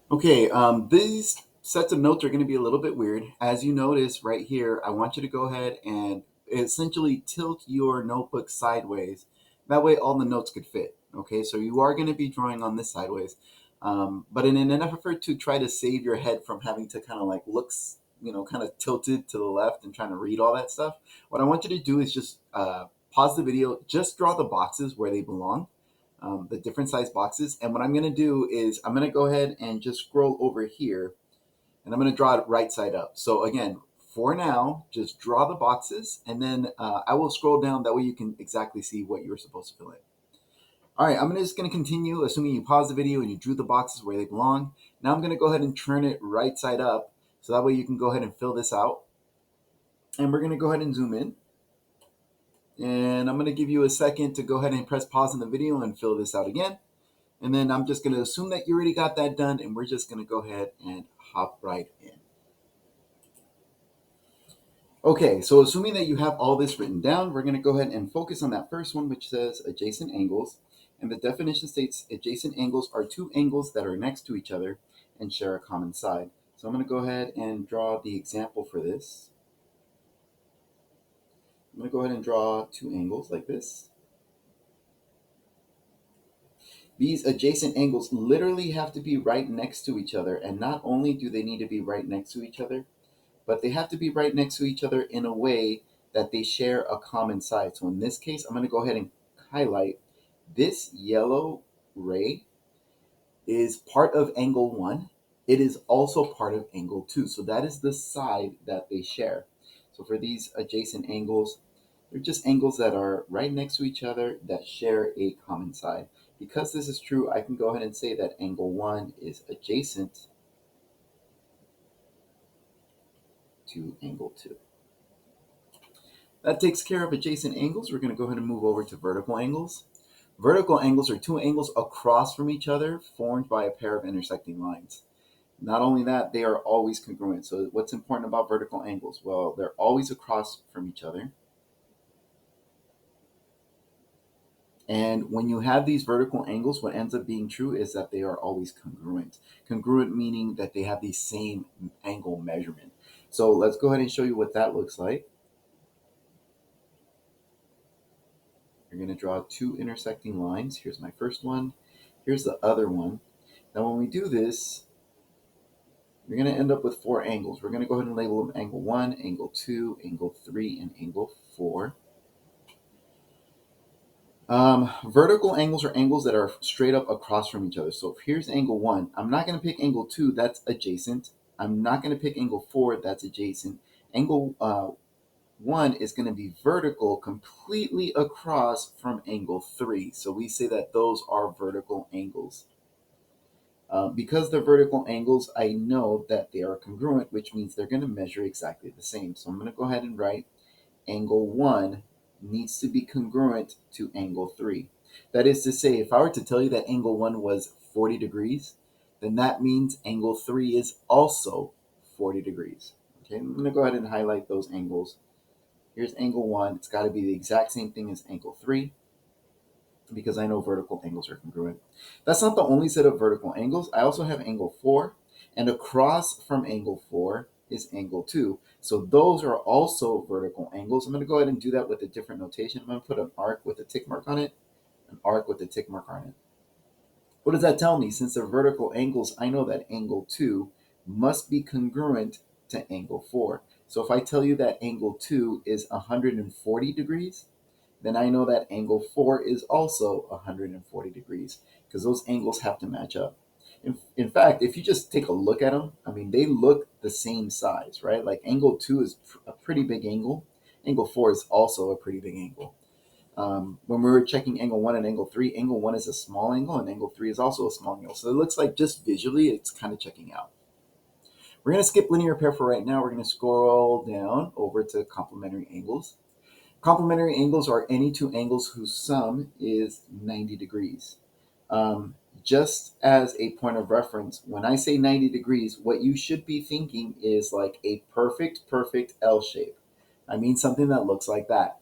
Okay, these sets of notes are going to be a little bit weird. As you notice right here, I want you to go ahead and essentially tilt your notebook sideways. That way all the notes could fit. Okay, so you are going to be drawing on this sideways. But in an effort to try to save your head from having to kind of like looks, kind of tilted to the left and trying to read all that stuff, what I want you to do is just pause the video, just draw the boxes where they belong, the different size boxes. And what I'm going to do is I'm going to go ahead and just scroll over here and I'm going to draw it right side up. So again, for now, just draw the boxes and then I will scroll down. That way you can exactly see what you're supposed to fill in. All right, I'm just going to continue, assuming you pause the video and you drew the boxes where they belong. Now I'm going to go ahead and turn it right side up. So that way you can go ahead and fill this out. And we're going to go ahead and zoom in. And I'm going to give you a second to go ahead and press pause on the video and fill this out again. And then I'm just going to assume that you already got that done, and we're just going to go ahead and hop right in. Okay, so assuming that you have all this written down, we're going to go ahead and focus on that first one, which says adjacent angles. And the definition states adjacent angles are two angles that are next to each other and share a common side. So I'm going to go ahead and draw the example for this. I'm going to go ahead and draw two angles like this. These adjacent angles literally have to be right next to each other, and not only do they need to be right next to each other, but they have to be right next to each other in a way that they share a common side. So in this case, I'm going to go ahead and highlight this yellow ray is part of angle 1. It is also part of angle 2. So that is the side that they share. So for these adjacent angles, they're just angles that are right next to each other that share a common side. Because this is true, I can go ahead and say that angle 1 is adjacent to angle 2. That takes care of adjacent angles. We're going to go ahead and move over to vertical angles. Vertical angles are two angles across from each other formed by a pair of intersecting lines. Not only that, they are always congruent. So what's important about vertical angles? Well, they're always across from each other. And when you have these vertical angles, what ends up being true is that they are always congruent. Congruent meaning that they have the same angle measurement. So let's go ahead and show you what that looks like. You're going to draw two intersecting lines. Here's my first one. Here's the other one. Now when we do this, you're going to end up with four angles. We're going to go ahead and label them angle 1, angle 2, angle 3, and angle 4. Vertical angles are angles that are straight up across from each other. So if here's angle 1, I'm not going to pick angle 2, that's adjacent. I'm not going to pick angle 4, that's adjacent. Angle 1 is going to be vertical completely across from angle 3. So we say that those are vertical angles. Because they're vertical angles, I know that they are congruent, which means they're going to measure exactly the same. So I'm going to go ahead and write angle 1 needs to be congruent to angle 3. That is to say, if I were to tell you that angle 1 was 40 degrees, then that means angle 3 is also 40 degrees. Okay, I'm going to go ahead and highlight those angles. Here's angle 1. It's got to be the exact same thing as angle 3 because I know vertical angles are congruent. That's not the only set of vertical angles. I also have angle 4, and across from angle 4 is angle 2. So those are also vertical angles. I'm going to go ahead and do that with a different notation. I'm going to put an arc with a tick mark on it, an arc with a tick mark on it. What does that tell me? Since they're vertical angles, I know that angle 2 must be congruent to angle 4. So if I tell you that angle 2 is 140 degrees, then I know that angle 4 is also 140 degrees because those angles have to match up. In fact, if you just take a look at them, I mean, they look the same size, right? Like angle 2 is a pretty big angle. Angle 4 is also a pretty big angle. When we were checking angle 1 and angle 3, angle 1 is a small angle and angle 3 is also a small angle. So it looks like just visually it's kind of checking out. We're going to skip linear pair for right now. We're going to scroll down over to complementary angles. Complementary angles are any two angles whose sum is 90 degrees. Just as a point of reference, when I say 90 degrees, what you should be thinking is like a perfect L shape. I mean something that looks like that.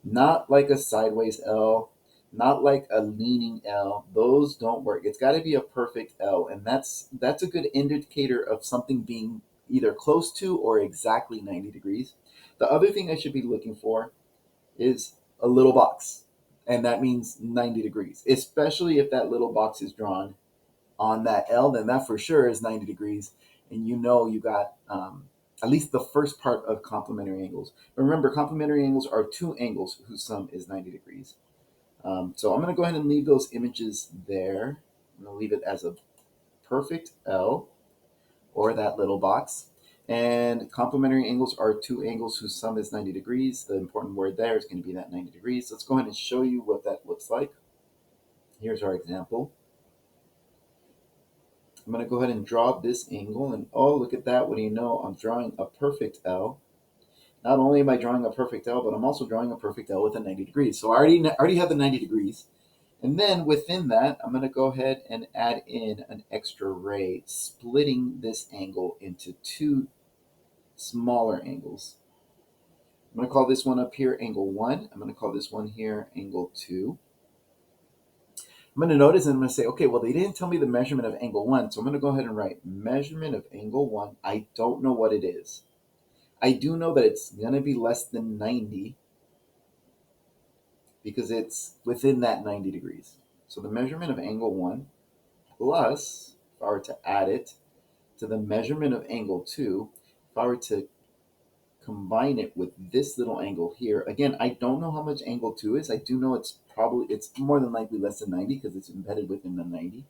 Not like a sideways L, not like a leaning L. Those don't work. It's got to be a perfect L, and that's a good indicator of something being either close to or exactly 90 degrees. The other thing I should be looking for is a little box, and that means 90 degrees, especially if that little box is drawn on that L, then that for sure is 90 degrees. And you know you got at least the first part of complementary angles. But remember, complementary angles are two angles whose sum is 90 degrees. So I'm going to go ahead and leave those images there. I'm going to leave it as a perfect L or that little box. And complementary angles are two angles whose sum is 90 degrees. The important word there is going to be that 90 degrees. Let's go ahead and show you what that looks like. Here's our example. I'm going to go ahead and draw this angle, and oh, look at that. What do you know? I'm drawing a perfect L. Not only am I drawing a perfect L, but I'm also drawing a perfect L with a 90 degrees. So I already have the 90 degrees. And then within that, I'm going to go ahead and add in an extra ray, splitting this angle into two smaller angles. I'm going to call this one up here angle 1. I'm going to call this one here angle 2. I'm going to notice and I'm going to say, okay, well, they didn't tell me the measurement of angle 1, so I'm going to go ahead and write measurement of angle 1. I don't know what it is. I do know that it's going to be less than 90 because it's within that 90 degrees. So the measurement of angle 1 plus, if I were to add it to the measurement of angle 2, if I were to combine it with this little angle here, again, I don't know how much angle 2 is. I do know it's more than likely less than 90 because it's embedded within the 90,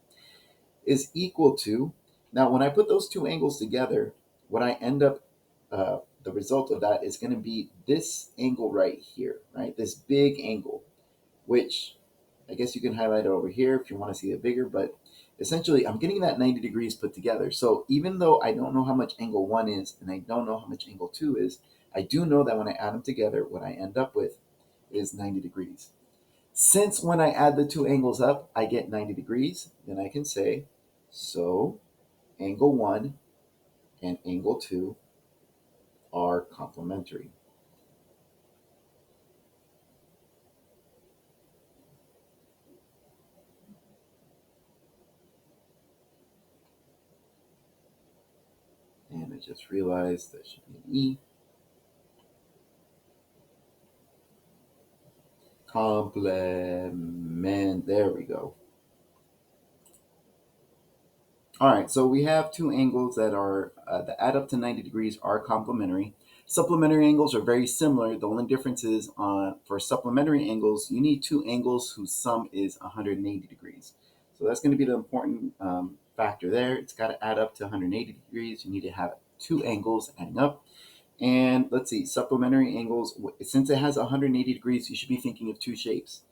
is equal to, now when I put those two angles together, what I end up, the result of that is going to be this angle right here, right? This big angle, which I guess you can highlight it over here if you want to see it bigger, but essentially I'm getting that 90 degrees put together. So even though I don't know how much angle 1 is and I don't know how much angle 2 is, I do know that when I add them together, what I end up with is 90 degrees. Since when I add the two angles up, I get 90 degrees, then I can say, so angle 1 and angle 2 are complementary. And I just realized that should be an E. Complement. There we go. All right, so we have two angles that are that add up to 90 degrees are complementary. Supplementary angles are very similar. The only difference is for supplementary angles, you need two angles whose sum is 180 degrees. So that's going to be the important factor there. It's got to add up to 180 degrees. You need to have two angles adding up. And let's see, supplementary angles, since it has 180 degrees, you should be thinking of two shapes.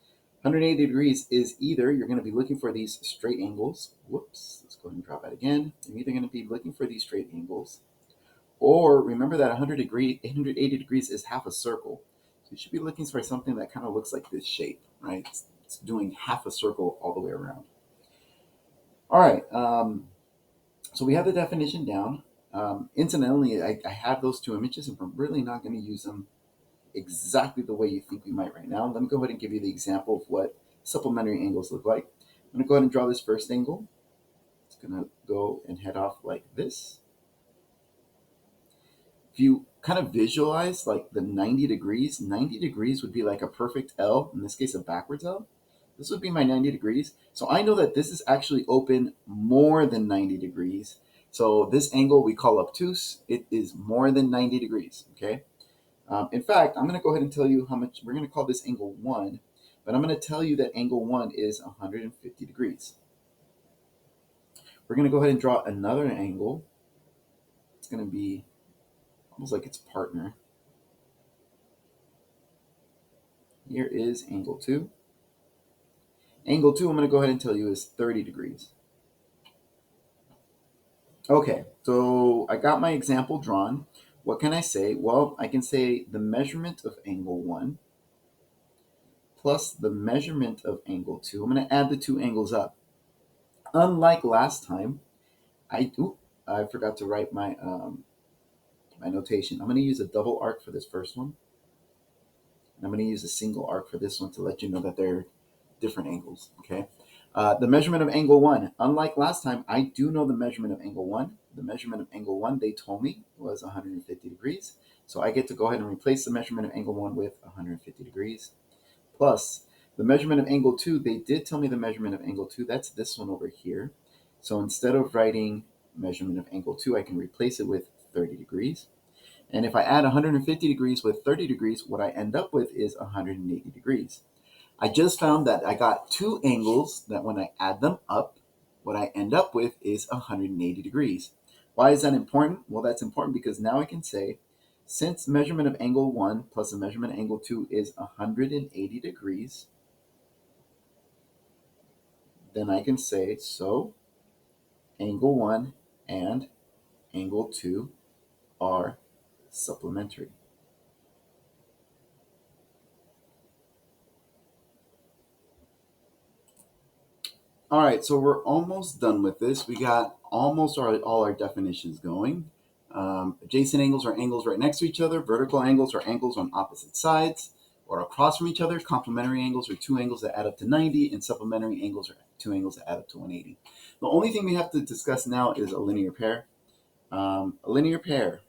180 degrees is either you're going to be looking for these straight angles. Whoops, let's go ahead and draw that again. You're either going to be looking for these straight angles, or remember that 880 degrees is half a circle. So you should be looking for something that kind of looks like this shape, right? It's doing half a circle all the way around. All right, so we have the definition down. Incidentally, I have those two images, and we're really not going to use them exactly the way you think we might right now. Let me go ahead and give you the example of what supplementary angles look like. I'm going to go ahead and draw this first angle. It's going to go and head off like this. If you kind of visualize like the 90 degrees would be like a perfect L, in this case a backwards L. This would be my 90 degrees. So I know that this is actually open more than 90 degrees. So this angle we call obtuse. It is more than 90 degrees, okay? In fact, I'm going to go ahead and tell you how much, we're going to call this angle 1, but I'm going to tell you that angle 1 is 150 degrees. We're going to go ahead and draw another angle. It's going to be almost like its partner. Here is angle 2. Angle 2, I'm going to go ahead and tell you, is 30 degrees. Okay, so I got my example drawn. What can I say? Well, I can say the measurement of angle 1 plus the measurement of angle 2. I'm going to add the two angles up. Unlike last time, I forgot to write my my notation. I'm going to use a double arc for this first one, and I'm going to use a single arc for this one to let you know that they're different angles, okay? The measurement of angle 1, unlike last time, I do know the measurement of angle 1. The measurement of angle 1, they told me, was 150 degrees. So I get to go ahead and replace the measurement of angle 1 with 150 degrees. Plus, the measurement of angle 2, they did tell me the measurement of angle 2. That's this one over here. So instead of writing measurement of angle 2, I can replace it with 30 degrees. And if I add 150 degrees with 30 degrees, what I end up with is 180 degrees. I just found that I got two angles that when I add them up, what I end up with is 180 degrees. Why is that important? Well, that's important because now I can say, since measurement of angle 1 plus the measurement of angle 2 is 180 degrees, then I can say, so angle 1 and angle 2 are supplementary. All right, so we're almost done with this. We got almost all our definitions going. Adjacent angles are angles right next to each other. Vertical angles are angles on opposite sides or across from each other. Complementary angles are two angles that add up to 90, and supplementary angles are two angles that add up to 180. The only thing we have to discuss now is a linear pair. A linear pair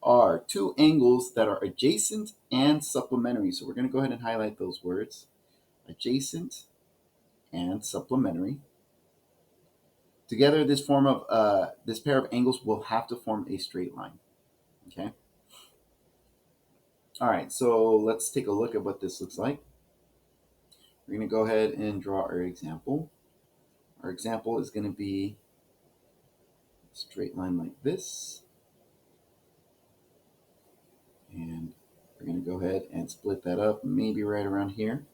are two angles that are adjacent and supplementary. So we're going to go ahead and highlight those words. Adjacent and supplementary. Together, this pair of angles will have to form a straight line. Okay. All right. So let's take a look at what this looks like. We're going to go ahead and draw our example. Our example is going to be a straight line like this, and we're going to go ahead and split that up, maybe right around here.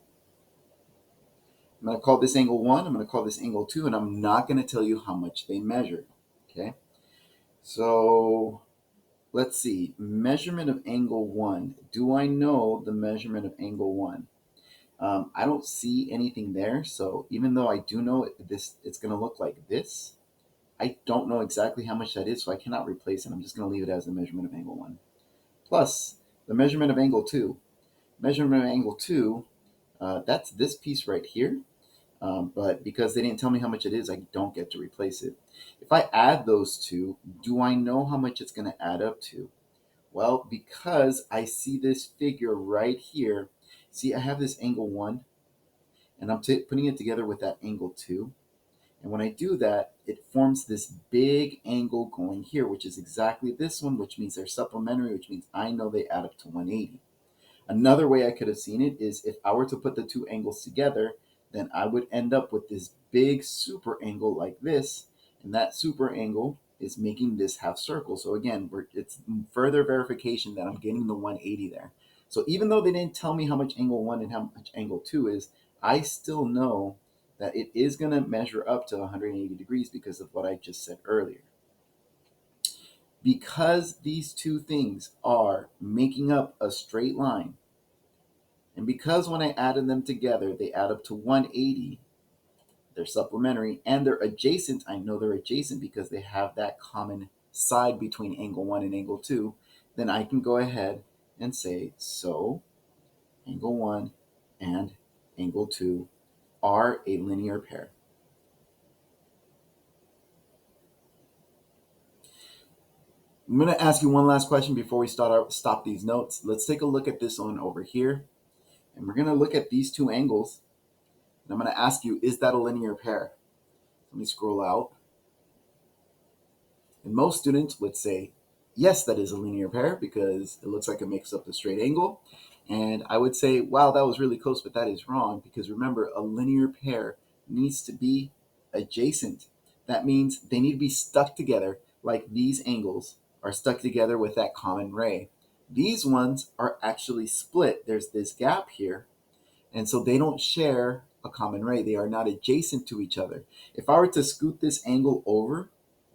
I'm going to call this angle 1. I'm going to call this angle 2, and I'm not going to tell you how much they measure. Okay. So let's see, measurement of angle 1. Do I know the measurement of angle 1? I don't see anything there. So even though I do know it's going to look like this, I don't know exactly how much that is, so I cannot replace it. I'm just going to leave it as the measurement of angle 1. Plus the measurement of angle 2. Measurement of angle 2, that's this piece right here. But because they didn't tell me how much it is, I don't get to replace it. If I add those two, do I know how much it's going to add up to? Well, because I see this figure right here, see I have this angle 1, and I'm putting it together with that angle 2. And when I do that, it forms this big angle going here, which is exactly this one, which means they're supplementary, which means I know they add up to 180. Another way I could have seen it is if I were to put the two angles together, then I would end up with this big super angle like this, and that super angle is making this half circle. So again, it's further verification that I'm getting the 180 there. So even though they didn't tell me how much angle 1 and how much angle 2 is, I still know that it is going to measure up to 180 degrees because of what I just said earlier. Because these two things are making up a straight line, and because when I added them together, they add up to 180, they're supplementary, and they're adjacent. I know they're adjacent because they have that common side between angle 1 and angle 2. Then I can go ahead and say, so angle 1 and angle 2 are a linear pair. I'm going to ask you one last question before we stop these notes. Let's take a look at this one over here. And we're going to look at these two angles. And I'm going to ask you, is that a linear pair? Let me scroll out. And most students would say, yes, that is a linear pair because it looks like it makes up the straight angle. And I would say, wow, that was really close, but that is wrong because remember, a linear pair needs to be adjacent. That means they need to be stuck together like these angles are stuck together with that common ray. These ones are actually split. There's this gap here, and so they don't share a common ray. They are not adjacent to each other. If I were to scoot this angle over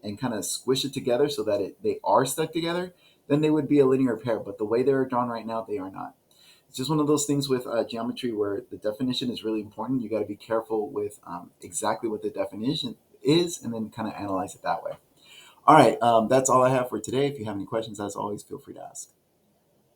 and kind of squish it together so that they are stuck together, then they would be a linear pair. But the way they're drawn right now, they are not. It's just one of those things with geometry where the definition is really important. You got to be careful with exactly what the definition is and then kind of analyze it that way. All right, that's all I have for today. If you have any questions, as always, feel free to ask.